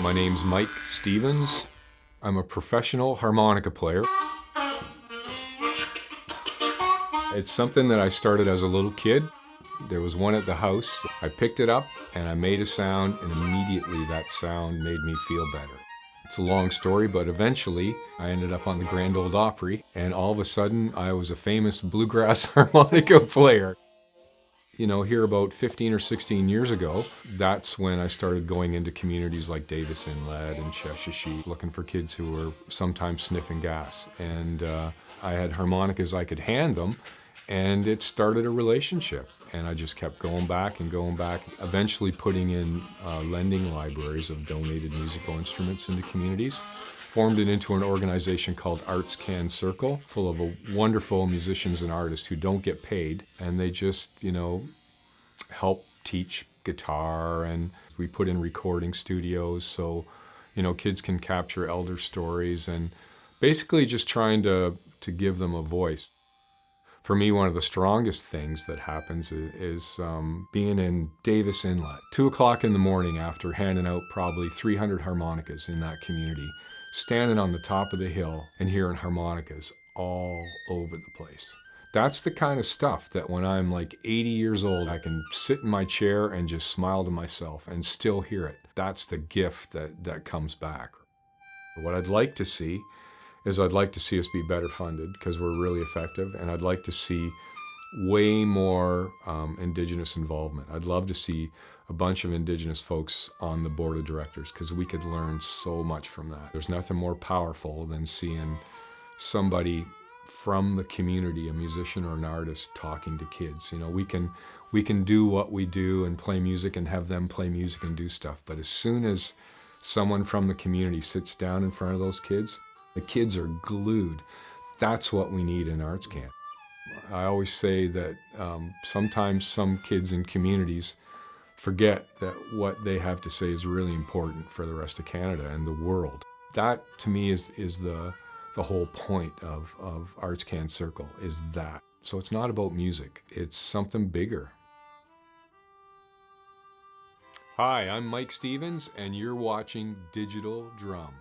My name's Mike Stevens. I'm a professional harmonica player. It's something that I started as a little kid. There was one at the house. I picked it up and I made a sound, and immediately that sound made me feel better. It's a long story, but eventually I ended up on the Grand Ole Opry, and all of a sudden I was a famous bluegrass harmonica player. You know, here about 15 or 16 years ago, that's when I started going into communities like Davis Inlet and Sheshatshiu, looking for kids who were sometimes sniffing gas. And I had harmonicas I could hand them, and it started a relationship. And I just kept going back and going back, eventually putting in lending libraries of donated musical instruments into communities. Formed it into an organization called ArtsCan Circle, full of wonderful musicians and artists who don't get paid, and they just, you know, help teach guitar, and we put in recording studios so, you know, kids can capture elder stories, and basically just trying to give them a voice. For me, one of the strongest things that happens is being in Davis Inlet, 2 o'clock in the morning after handing out probably 300 harmonicas in that community, standing on the top of the hill and hearing harmonicas all over the place. That's the kind of stuff that when I'm like 80 years old, I can sit in my chair and just smile to myself and still hear it. That's the gift that comes back. What I'd like to see is I'd like to see us be better funded because we're really effective, and I'd like to see way more Indigenous involvement. I'd love to see a bunch of Indigenous folks on the board of directors because we could learn so much from that. There's nothing more powerful than seeing somebody from the community, a musician or an artist, talking to kids. You know, we can do what we do and play music and have them play music and do stuff, but as soon as someone from the community sits down in front of those kids, the kids are glued. That's what we need in ArtsCan. I always say that sometimes some kids in communities forget that what they have to say is really important for the rest of Canada and the world. That, to me, is the whole point of ArtsCan Circle, is that. So it's not about music, it's something bigger. Hi, I'm Mike Stevens, and you're watching Digital Drum.